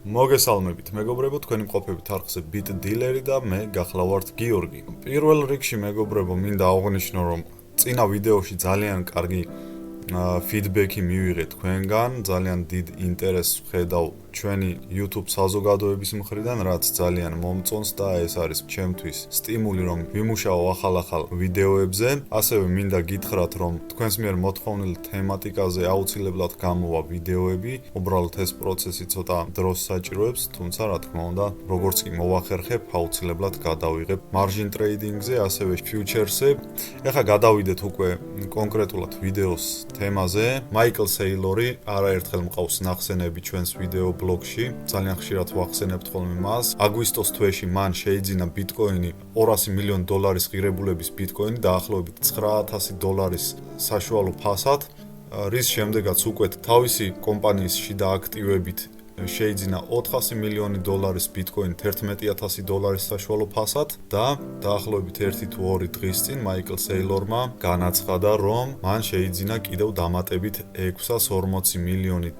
მოგესალმებით, მეგობრებო, თქვენი მყოფებით არხზე Bit Dealer-ი და მე გახლავართ გიორგი. პირველ რიგში, მეგობრებო, მინდა აღვნიშნო, რომ წინა ვიდეოში ძალიან კარგი ფიდბექი მივიღეთ თქვენგან, ძალიან დიდ ინტერესს ვხედავ ჩვენი YouTube საზოგადოების მხრიდან, რაც ძალიან მომწონს და ეს არის ჩემთვის სტიმული, რომ ვიმუშაო ახალ ვიდეოებზე. ასევე მინდა გითხრათ, რომ თქვენს მიერ მოთხოვნილ თემატიკაზე აუცილებლად გამოვა ვიდეოები. უბრალოდ ეს პროცესი ცოტა დროს საჭიროებს, თუმცა რა თქმა უნდა, როგორც კი მოვახერხებ, აუცილებლად გადავიღებ margin trading-ზე, ასევე future-ზე. ეხლა გადავიდეთ უკვე კონკრეტულად ვიდეოს თემაზე. Michael Saylor-ი არაერთხელ მყავს ნახსენები ჩვენს ვიდეო ბლოგში. ძალიან ხშირად ვახსენებთ ხოლმე მას. აგვისტოს თვეში მან შეიძინა ბიტკოინი $200 მილიონ ღირებულების ბიტკოინი დაახლოებით $9,000 საშუალო ფასად, რის შემდეგაც უკვე თავისი კომპანიის შიდა აქტივებით შეიძინა $400 მილიონი ბიტკოინი $11,000 საშუალო ფასად და დაახლოებით 1 თუ 2 დღის წინ Michael Saylor-მა განაცხადა, რომ მან შეიძინა კიდევ დამატებით $640 მილიონი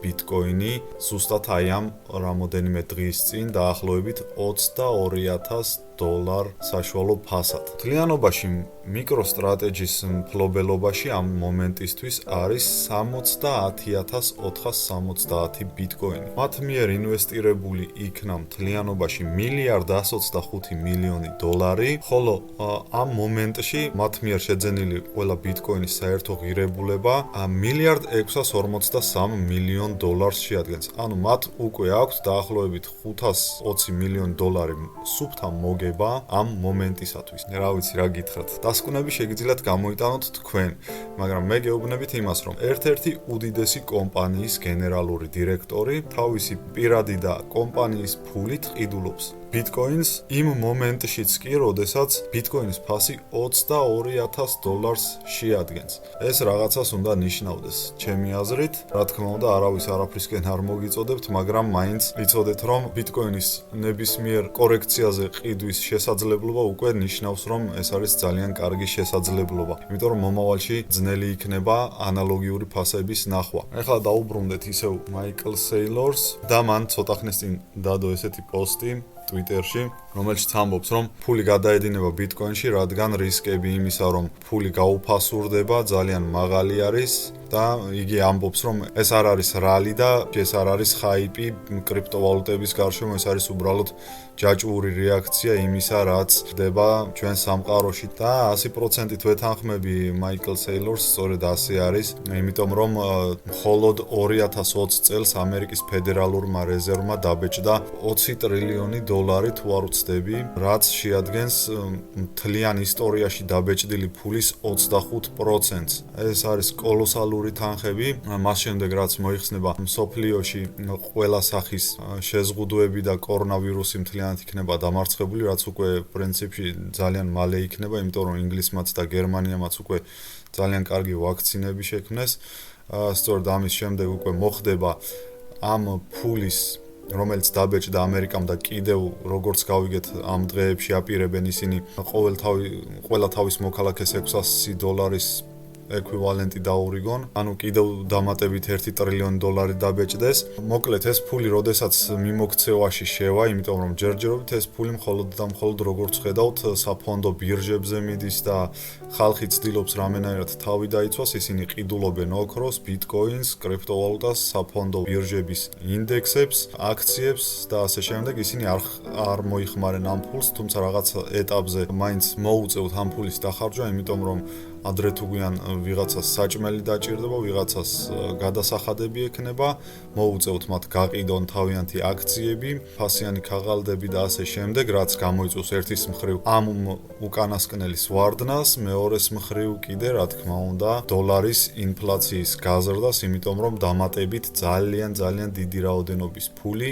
ბიტკოინი ზუსტად აი ამ რამოდენიმე დღის წინ დაახლოებით $22,000 საშუალო ფასად. მთლიანობაში MicroStrategy-ის მფლობელობაში ამ მომენტისთვის არის 70,470 ბიტკოინი. მათ მიერ ინვესტირებული იქნა მთლიანობაში $1,125 მილიონი, ხოლო ამ მომენტში მათ მიერ შეძენილი ყველა ბიტკოინის საერთო ღირებულება $1,653 მილიონ შეადგენს. ანუ მათ უკვე აქვთ დაახლოებით $520 მილიონი სუფთა მოგება ამ მომენტისათვის. რა ვიცი რა გითხრათ. დასკვნები შეგიძლიათ გამოიტანოთ თქვენ, მაგრამ მე გეუბნებით იმას, რომ ერთ-ერთი უდიდესი კომპანიის გენერალური დირექტორი თავისი პირადი და კომპანიის ფულით ყიდულობს ბიტკოინს იმ მომენტშიც კი, როდესაც ბიტკოინის ფასი $22,000 შეადგენს. ეს რაღაცას უნდა ნიშნავდეს, ჩემი აზრით. რა თქმა უნდა, არავის არაფრისკენ არ მოგიწოდებთ, მაგრამ მაინც იცოდეთ, რომ ბიტკოინის ნებისმიერ კორექციაზე ყიდვის შესაძლებლობა უკვე ნიშნავს, რომ ეს არის ძალიან კარგი შესაძლებლობა. იმიტომ რომ მომავალში ძნელი იქნება ანალოგიური ფასების ნახვა. ეხლა დაუბრუნდეთ ისევ Michael Saylor-ს და მან ცოტა ხნის წინ დადო ესეთი პოსტი Twitter-ში, რომელშიც ამბობს, რომ ფული გადაედინება ბიტკოინში, რადგან რისკები იმისა, რომ ფული გაუფასურდება, ძალიან მაღალი არის და იგი ამბობს, რომ ეს არ არის რალი და ეს არ არის ხაიპი კრიპტოვალუტების გარშემო, ეს არის უბრალოდ ჯაჭვური რეაქცია იმისა, რაც ხდება ჩვენ სამყაროში და 100%-ით ვეთანხმები Michael Saylor-ს, სწორედ ასე არის, იმიტომ რომ მხოლოდ 2020 წელს ამერიკის ფედერალურმა რეზერვმა დაბეჭდა $20 ტრილიონი თუ არ ვცდები, რაც შეადგენს მთლიან ისტორიაში დაბეჭდილი ფულის 25%-ს. ეს არის კოლოსალური თანხები. მას შემდეგ რაც მოიხსნება მსოფლიოში ყველა სახის შეზღუდვები და კორონავირუსი მთლიანად იქნება დამარცხებული, რაც უკვე პრინციპში ძალიან მალე იქნება, იმიტომ რომ ინგლისმაც და გერმანიამაც უკვე ძალიან კარგი ვაქცინები შექმნეს. სწორედ ამის შემდეგ უკვე მოხდება ამ ფულის რომელიც დაბეჭდა ამერიკამ და კიდევ როგორც გავიგეთ ამ დღეებში აპირებენ ისინი ყველა თავის მოქალაქეს $600 ეკვივალენტი დაურიგონ, ანუ კიდევ დამატებით $1 ტრილიონი დაბეჭდეს. მოკლედ ეს ფული როდესაც მიმოქცევაში შევა, იმიტომ რომ ჯერჯერობით ეს ფული მხოლოდ როგორც ხედავთ საფონდო ბირჟებზე მიდის და ხალხი ცდილობს რამენაირად თავი დაიცვას, ისინი ყიდულობენ ოქროს, ბიტკოინს, კრიპტოვალუტას, საფონდო ბირჟების ინდექსებს, აქციებს და ასე შემდეგ. ისინი არ მოიხმარენ ამ ფულს, თუმცა რაღაც ეტაპზე მაინც მოუწევთ ამ ფულის დახარჯვა, იმიტომ რომ ადრე თუ გვიან ვიღაცას საჭმელი დაჭირდება, ვიღაცას გადასახადები ექნება, მოუწევთ მათ გაყიდონ თავიანთი აქციები, ფასიანი ქაღალდები და ასე შემდეგ, რაც გამოიწვევს ერთის მხრივ ამ უკანასკნელის ვარდნას, მეორეს მხრივ კიდე, რა თქმა უნდა, დოლარის ინფლაციის გაზრდას, იმიტომ რომ დამატებით ძალიან დიდი რაოდენობის ფული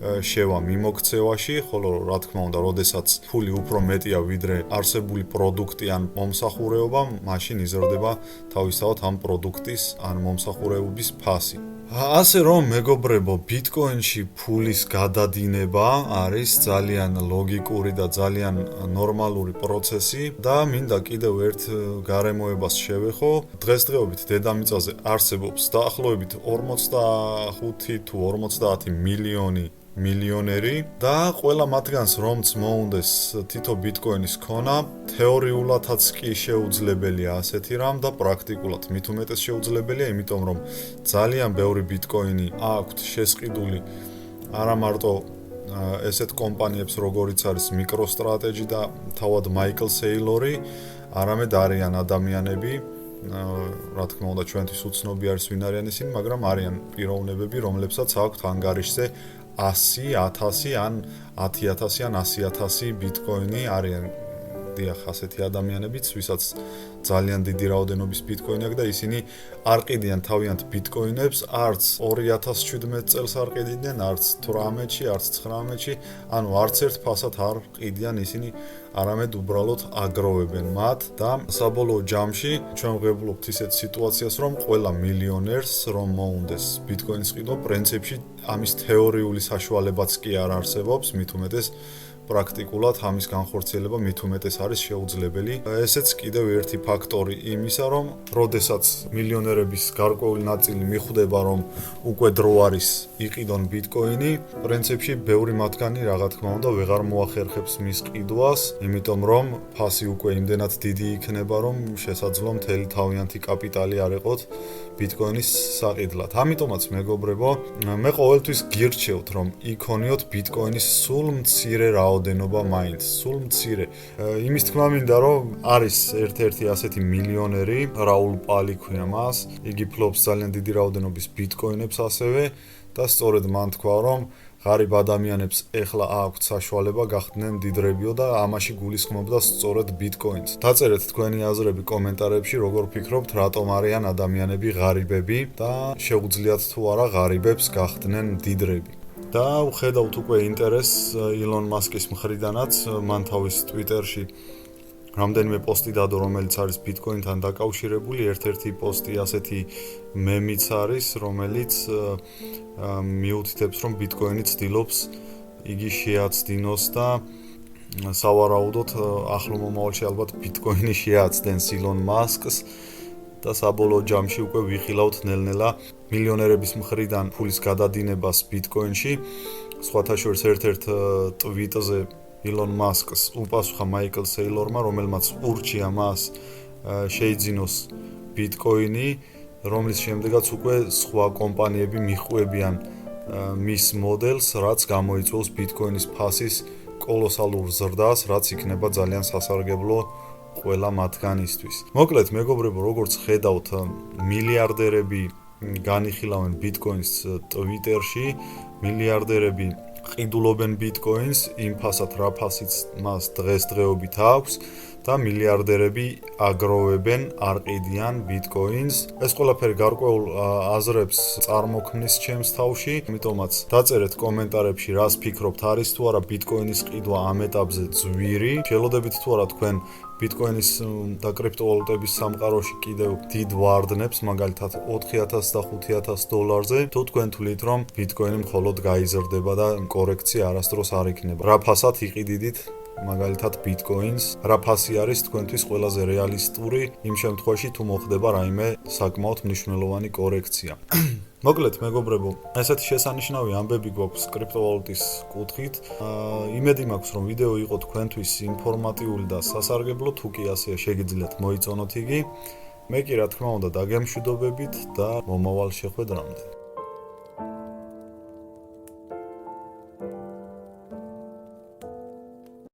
შევა მიმოქცევაში, ხოლო რა თქმა უნდა, როდესაც ფული უფრო მეტია ვიდრე არსებული პროდუქტი ან მომსახურეობა, მაშინ იზრდება თავისთავად ამ პროდუქტის ან მომსახურებების ფასი. ასე რომ მეგობრებო, ბიტკოინში ფულის გადადინება არის ძალიან ლოგიკური და ძალიან ნორმალური პროცესი და მინდა კიდევ ერთ გარემოებას შევეხო. დღესდღეობით დედამიწაზე არსებობს დაახლოებით 45 თუ 50 მილიონი მილიონერი და ყველა მათგანს რომც მოუნდეს თითო ბიტკოინის ქონა, თეორიულადაც კი შეუძლებელია ასეთი რამ და პრაქტიკულად მით უმეტეს შეუძლებელია, იმიტომ რომ ძალიან ბევრი ბიტკოინი აქვთ შესყიდული არა მარტო ესეთ კომპანიებს როგორიც არის MicroStrategy და თავად Michael Saylor-ი, არამედ არიან ადამიანები, რა თქმა უნდა ჩვენთვის უცნობი არის ვინ არიან ისინი, მაგრამ არიან პიროვნებები, რომლებსაც აქვთ ანგარიშზე 100, 1000 ან 10000 ან 100000 ბიტკოინი არიან დიახ ასეთი ადამიანებიც, ვისაც ძალიან დიდი რაოდენობის ბიტკოინი აქვს და ისინი არ ყიდიან თავიანთ ბიტკოინებს, არც 2017 წელს არ ყიდიდნენ, არც 18-ში, არც 19-ში, ანუ არც ერთ ფასად არ ყიდიან ისინი, არამედ უბრალოდ აგროვებენ მათ და საბოლოო ჯამში ჩვენ ვღებულობთ ისეთ სიტუაციას, რომ ყველა მილიონერს რომ მოუნდეს ბიტკოინის ყიდვა, პრინციპში ამის თეორიული საშუალებაც კი არ არსებობს, მით უმეტეს პრაქტიკულად ამის განხორციელება მით უმეტეს არის შეუძლებელი. ესეც კიდევ ერთი ფაქტორი იმისა, რომ როდესაც მილიონერების გარკვეული ნაწილი მიხვდება, რომ უკვე დრო არის იყიდონ ბიტკოინი, პრინციპში ბევრი მათგანი რა თქმა უნდა ვეღარ მოახერხებს მის ყიდვას, იმიტომ რომ ფასი უკვე იმდენად დიდი იქნება, რომ შესაძლოა მთელი თავიანთი კაპიტალი არ ეყოთ ბიტკოინის საყიდლად. ამიტომაც მეგობრებო, მე ყოველთვის გირჩევთ, რომ იქონიოთ ბიტკოინის სულ მცირე რაოდენობა მაინც, სულ მცირე. იმის თქმა მინდა, რომ არის ერთ-ერთი ასეთი მილიონერი, რაულ პალი ქვია მას, იგი ფლობს ძალიან დიდი რაოდენობის ბიტკოინებს ასევე და სწორედ მან თქვა, რომ ღარიბ ადამიანებს ეხლა აქვთ საშუალება გახდნენ მდიდრებიო და ამაში გულისხმობდა სწორედ ბიტკოინს. დაწერეთ თქვენი აზრები კომენტარებში, როგორ ფიქრობთ, რატომ არიან ადამიანები ღარიბები და შეუძლიათ თუ არა ღარიბებს გახდნენ მდიდრები. და ვხედავთ უკვე ინტერესს ილონ მასკის მხრიდანაც, მან თავის ტვიტერში რამდენიმე პოსტი დადო, რომელიც არის ბიტკოინთან დაკავშირებული, ერთ-ერთი პოსტი ასეთი მემიც არის, რომელიც მიუთითებს, რომ ბიტკოინი ცდილობს იგი შეაცდინოს და სავარაუდოდ ახლო მომავალში ალბათ ბიტკოინი შეაცდენს ილონ მასკს და საბოლოო ჯამში უკვე ვიხილავთ ნელ-ნელა მილიონერების მხრიდან ფულის გადადინებას ბიტკოინში. სხვათა შორის ერთ-ერთ ტვიტზე ილონ მასკს უპასუხა Michael Saylor-მა, რომელმაც ურჩია მას შეიძინოს ბიტკოინი, რომლის შემდეგაც უკვე სხვა კომპანიები მიჰყვებიან მის მოდელს, რაც გამოიწვევს ბიტკოინის ფასის კოლოსალურ ზრდას, რაც იქნება ძალიან სასარგებლო ყველა მათგანისთვის. მოკლედ, მეგობრებო, როგორც ხედავთ, მილიარდერები განიხილავენ ბიტკოინს ტვიტერში, მილიარდერები ყიდულობენ ბიტკოინს იმ ფასად, რა ფასიც მას დღესდღეობით აქვს და მილიარდერები აგროვებენ, არ ყიდიან ბიტკოინს. ეს ყველაფერი გარკვეულ აზრებს წარმოქმნის ჩემს თავში, ამიტომაც დაწერეთ კომენტარებში, რას ფიქრობთ, არის თუ არა ბიტკოინის ყიდვა ამ ეტაპზე ძვირი. შელოდებით თუ არა თქვენ ბიტკოინის და კრიპტოვალუტების სამყაროში კიდევ დიდ ვარდნებს, მაგალითად 4000 და 5000 დოლარზე, თუ თქვენ თვლით, რომ ბიტკოინი მხოლოდ გაიზრდება და კორექცია არასდროს არ იქნება. რა ფასად იყიდიდით მაგალითად ბიტკოინს, რა ფასი არის თქვენთვის ყველაზე რეალისტური იმ შემთხვევაში, თუ მოხდება რაიმე საკმაოდ მნიშვნელოვანი კორექცია. მოკლედ, მეგობრებო, ესეთი შესანიშნავი ამბები გვაქვს კრიპტოვალუტის კუთხით. იმედი მაქვს, რომ ვიდეო იყო თქვენთვის ინფორმატიული და სასარგებლო, თუ კი ასეა შეგიძლიათ მოიწონოთ იგი. მე კი რა თქმა უნდა დაგემშვიდობებით და მომავალ შეხვედრამდე.